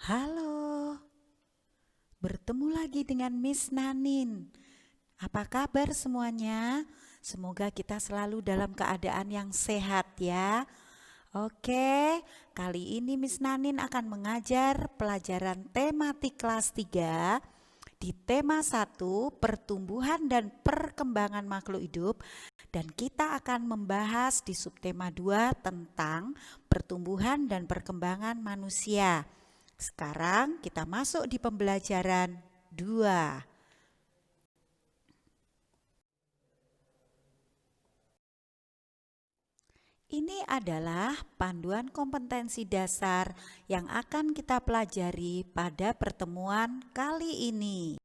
Halo, bertemu lagi dengan Miss Nanin. Apa kabar semuanya? Semoga kita selalu dalam keadaan yang sehat ya. Oke, kali ini Miss Nanin akan mengajar pelajaran tematik kelas 3 di tema 1, pertumbuhan dan perkembangan makhluk hidup, dan kita akan membahas di subtema 2 tentang pertumbuhan dan perkembangan manusia. Sekarang kita masuk di pembelajaran 2. Ini adalah panduan kompetensi dasar yang akan kita pelajari pada pertemuan kali ini.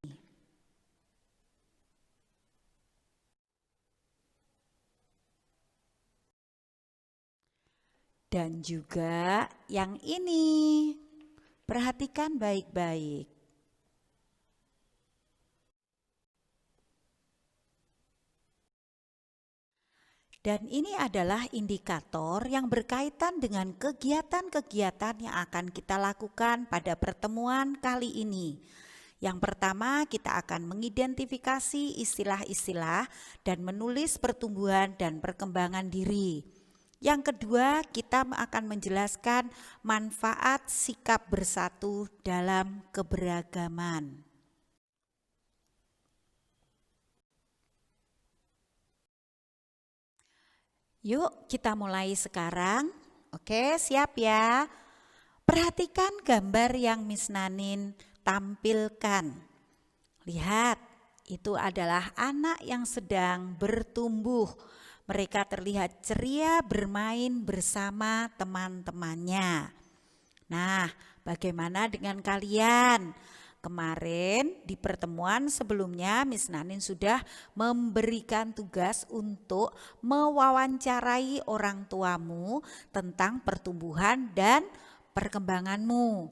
Dan juga yang ini. Perhatikan baik-baik. Dan ini adalah indikator yang berkaitan dengan kegiatan-kegiatan yang akan kita lakukan pada pertemuan kali ini. Yang pertama, kita akan mengidentifikasi istilah-istilah dan menulis pertumbuhan dan perkembangan diri. Yang kedua, kita akan menjelaskan manfaat sikap bersatu dalam keberagaman. Yuk kita mulai sekarang. Oke, siap ya. Perhatikan gambar yang Miss Nanin tampilkan. Lihat, itu adalah anak yang sedang bertumbuh. Mereka terlihat ceria bermain bersama teman-temannya. Nah, bagaimana dengan kalian? Kemarin di pertemuan sebelumnya Miss Nanin sudah memberikan tugas untuk mewawancarai orang tuamu tentang pertumbuhan dan perkembanganmu.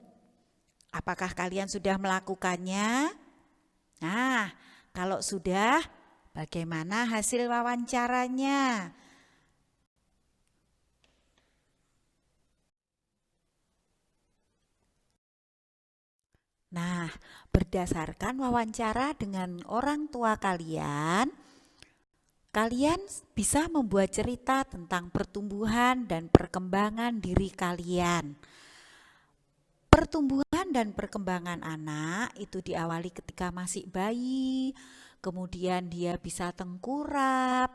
Apakah kalian sudah melakukannya? Nah, kalau sudah, bagaimana hasil wawancaranya? Nah, berdasarkan wawancara dengan orang tua kalian, kalian bisa membuat cerita tentang pertumbuhan dan perkembangan diri kalian. Pertumbuhan dan perkembangan anak itu diawali ketika masih bayi, kemudian dia bisa tengkurap,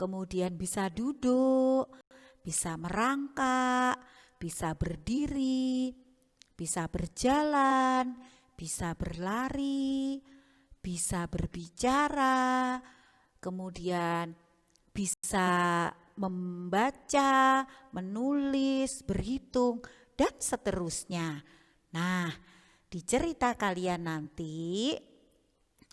kemudian bisa duduk, bisa merangkak, bisa berdiri, bisa berjalan, bisa berlari, bisa berbicara, kemudian bisa membaca, menulis, berhitung, dan seterusnya. Nah, di cerita kalian nanti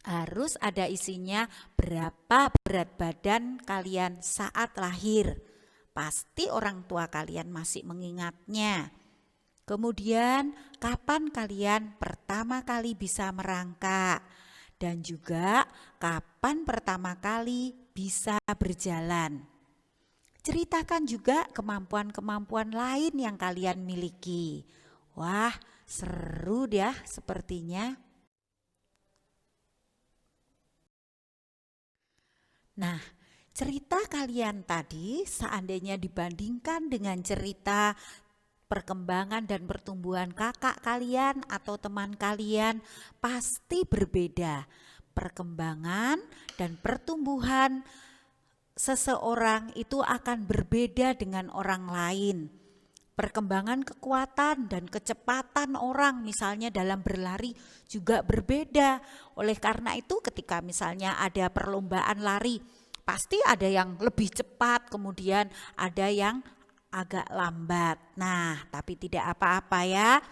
harus ada isinya berapa berat badan kalian saat lahir. Pasti orang tua kalian masih mengingatnya. Kemudian kapan kalian pertama kali bisa merangkak dan juga kapan pertama kali bisa berjalan. Ceritakan juga kemampuan-kemampuan lain yang kalian miliki. Wah, seru ya sepertinya. Nah, cerita kalian tadi seandainya dibandingkan dengan cerita perkembangan dan pertumbuhan kakak kalian atau teman kalian pasti berbeda. Perkembangan dan pertumbuhan seseorang itu akan berbeda dengan orang lain. Perkembangan kekuatan dan kecepatan orang misalnya dalam berlari juga berbeda. Oleh karena itu ketika misalnya ada perlombaan lari, pasti ada yang lebih cepat, kemudian ada yang agak lambat. Nah, tapi tidak apa-apa ya.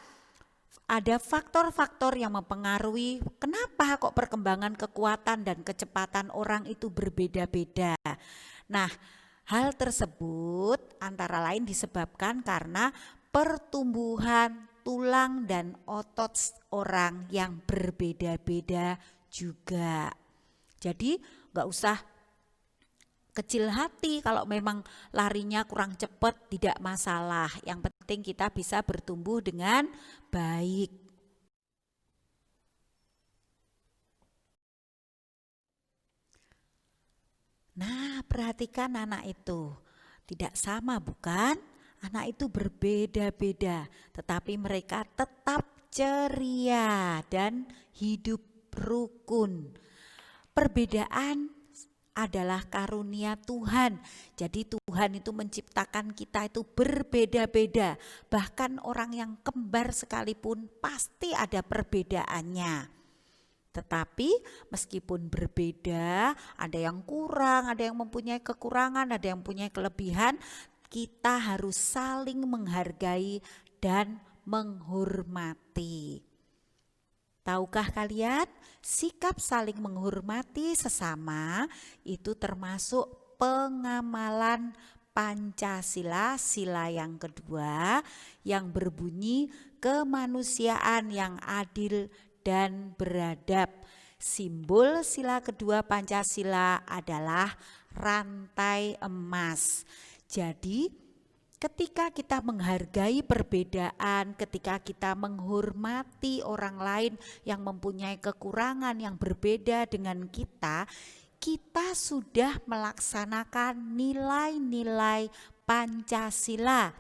Ada faktor-faktor yang mempengaruhi kenapa kok perkembangan kekuatan dan kecepatan orang itu berbeda-beda. Nah, hal tersebut antara lain disebabkan karena pertumbuhan tulang dan otot orang yang berbeda-beda juga. Jadi nggak usah kecil hati, kalau memang larinya kurang cepat tidak masalah. Yang penting kita bisa bertumbuh dengan baik. Nah, perhatikan anak itu. Tidak sama bukan? Anak itu berbeda-beda, tetapi mereka tetap ceria dan hidup rukun. Perbedaan adalah karunia Tuhan. Jadi Tuhan itu menciptakan kita itu berbeda-beda. Bahkan orang yang kembar sekalipun pasti ada perbedaannya. Tetapi meskipun berbeda, ada yang kurang, ada yang mempunyai kekurangan, ada yang mempunyai kelebihan, kita harus saling menghargai dan menghormati. Tahukah kalian, sikap saling menghormati sesama itu termasuk pengamalan Pancasila, sila yang kedua, yang berbunyi kemanusiaan yang adil dan beradab. Simbol sila kedua Pancasila adalah rantai emas. Jadi ketika kita menghargai perbedaan, ketika kita menghormati orang lain yang mempunyai kekurangan yang berbeda dengan kita, kita sudah melaksanakan nilai-nilai Pancasila.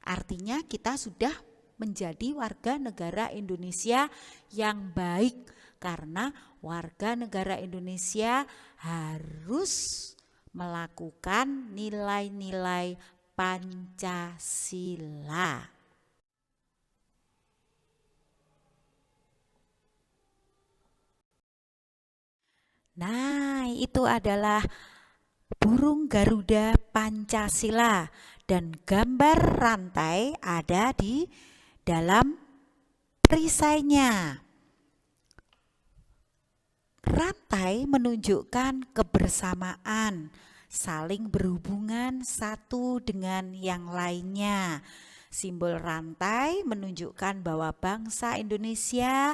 Artinya kita sudah menjadi warga negara Indonesia yang baik, karena warga negara Indonesia harus melakukan nilai-nilai Pancasila. Nah, itu adalah burung Garuda Pancasila dan gambar rantai ada di dalam perisainya. Rantai menunjukkan kebersamaan, saling berhubungan satu dengan yang lainnya. Simbol rantai menunjukkan bahwa bangsa Indonesia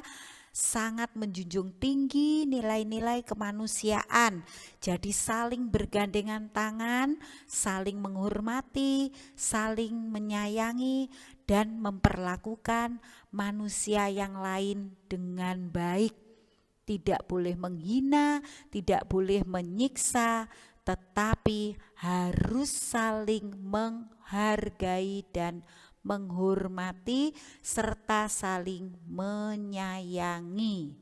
sangat menjunjung tinggi nilai-nilai kemanusiaan. Jadi saling bergandengan tangan, saling menghormati, saling menyayangi, dan memperlakukan manusia yang lain dengan baik. Tidak boleh menghina, tidak boleh menyiksa, tetapi harus saling menghargai dan menghormati serta saling menyayangi.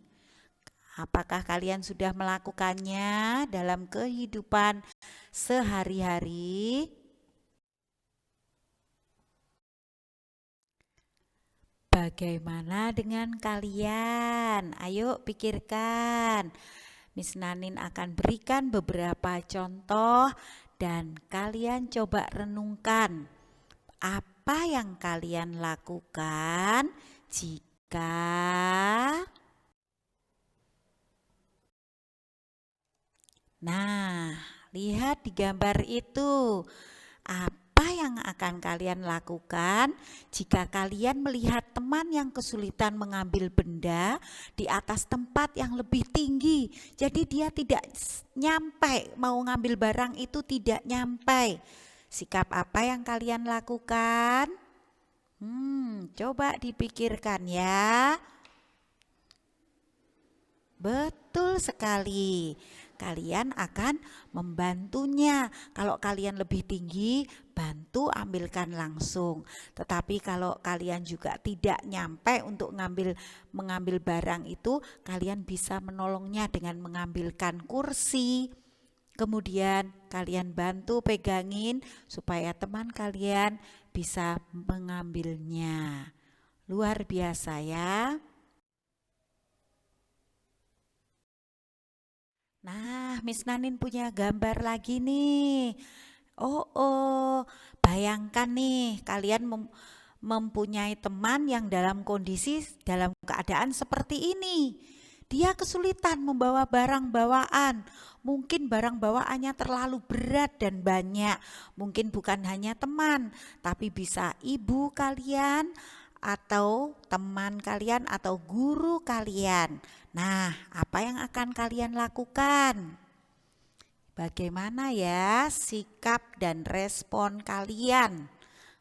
Apakah kalian sudah melakukannya dalam kehidupan sehari-hari? Bagaimana dengan kalian? Ayo pikirkan. Miss Nanin akan berikan beberapa contoh dan kalian coba renungkan. Apa yang kalian lakukan jika lihat di gambar itu. Apa yang akan kalian lakukan jika kalian melihat teman yang kesulitan mengambil benda di atas tempat yang lebih tinggi? Jadi dia tidak nyampe, mau ngambil barang itu tidak nyampe. Sikap apa yang kalian lakukan? Coba dipikirkan ya. Betul sekali. Kalian akan membantunya. Kalau kalian lebih tinggi, bantu ambilkan langsung. Tetapi kalau kalian juga tidak nyampe untuk mengambil barang itu, kalian bisa menolongnya dengan mengambilkan kursi. Kemudian kalian bantu pegangin supaya teman kalian bisa mengambilnya. Luar biasa ya. Nah, Miss Nanin punya gambar lagi nih. Bayangkan nih kalian mempunyai teman yang dalam kondisi, dalam keadaan seperti ini. Dia kesulitan membawa barang bawaan. Mungkin barang bawaannya terlalu berat dan banyak. Mungkin bukan hanya teman, tapi bisa ibu kalian atau teman kalian atau guru kalian. Nah, apa yang akan kalian lakukan? Bagaimana ya sikap dan respon kalian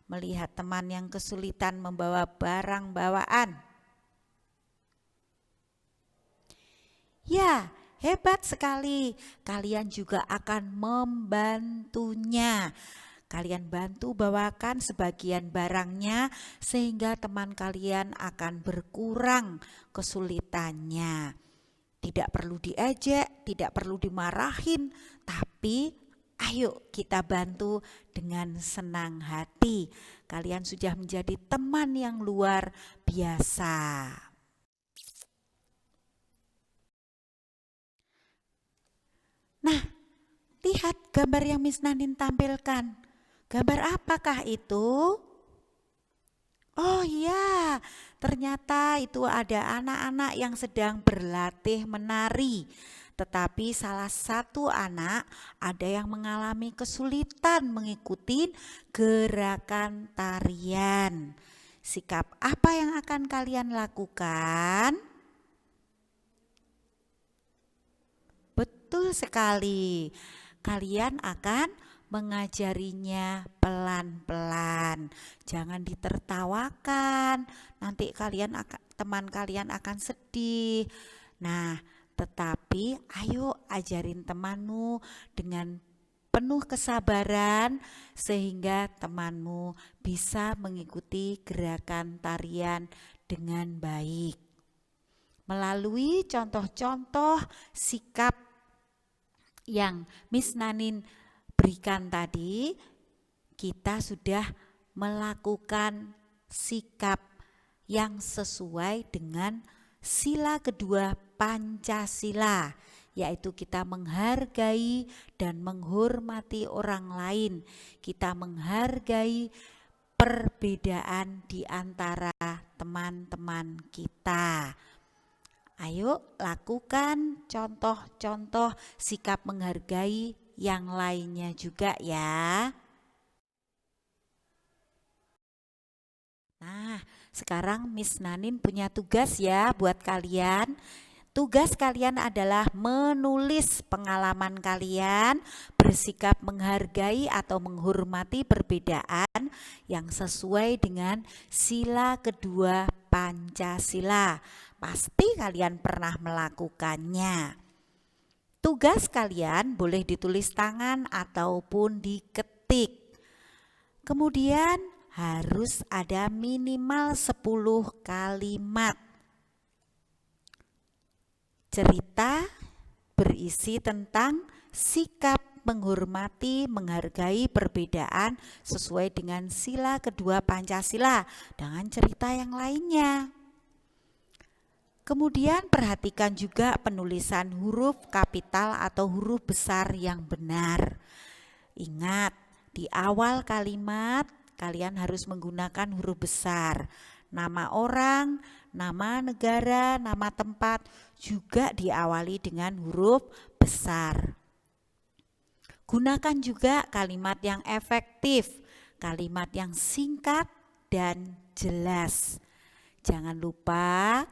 melihat teman yang kesulitan membawa barang bawaan? Ya, hebat sekali. Kalian juga akan membantunya. Kalian bantu bawakan sebagian barangnya sehingga teman kalian akan berkurang kesulitannya. Tidak perlu diejek, tidak perlu dimarahin, tapi ayo kita bantu dengan senang hati. Kalian sudah menjadi teman yang luar biasa. Nah, lihat gambar yang Miss Nanin tampilkan. Gambar apakah itu? Oh iya, ternyata itu ada anak-anak yang sedang berlatih menari. Tetapi salah satu anak ada yang mengalami kesulitan mengikuti gerakan tarian. Sikap apa yang akan kalian lakukan? Betul sekali. Kalian akan mengajarinya pelan-pelan. Jangan ditertawakan. Nanti teman kalian akan sedih. Nah, tetapi ayo ajarin temanmu dengan penuh kesabaran sehingga temanmu bisa mengikuti gerakan tarian dengan baik. Melalui contoh-contoh sikap yang Miss Nanin berikan tadi, kita sudah melakukan sikap yang sesuai dengan sila kedua Pancasila, yaitu kita menghargai dan menghormati orang lain. Kita menghargai perbedaan di antara teman-teman kita. Ayo lakukan contoh-contoh sikap menghargai yang lainnya juga ya. Nah, sekarang Miss Nanin punya tugas ya buat kalian. Tugas kalian adalah menulis pengalaman kalian bersikap menghargai atau menghormati perbedaan yang sesuai dengan sila kedua Pancasila. Pasti kalian pernah melakukannya. Tugas kalian boleh ditulis tangan ataupun diketik. Kemudian harus ada minimal 10 kalimat. Cerita berisi tentang sikap menghormati, menghargai perbedaan sesuai dengan sila kedua Pancasila dengan cerita yang lainnya. Kemudian perhatikan juga penulisan huruf kapital atau huruf besar yang benar. Ingat, di awal kalimat kalian harus menggunakan huruf besar. Nama orang, nama negara, nama tempat juga diawali dengan huruf besar. Gunakan juga kalimat yang efektif, kalimat yang singkat dan jelas. Jangan lupa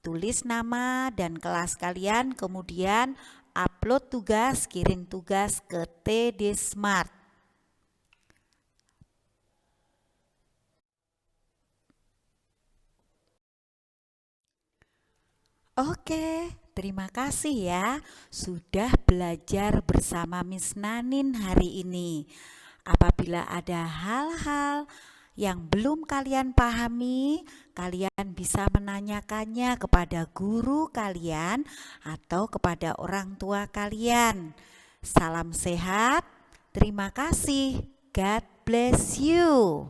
tulis nama dan kelas kalian, kemudian upload tugas, kirim tugas ke TD Smart. Oke, terima kasih ya sudah belajar bersama Miss Nanin hari ini. Apabila ada hal-hal yang belum kalian pahami, kalian bisa menanyakannya kepada guru kalian atau kepada orang tua kalian. Salam sehat, terima kasih. God bless you.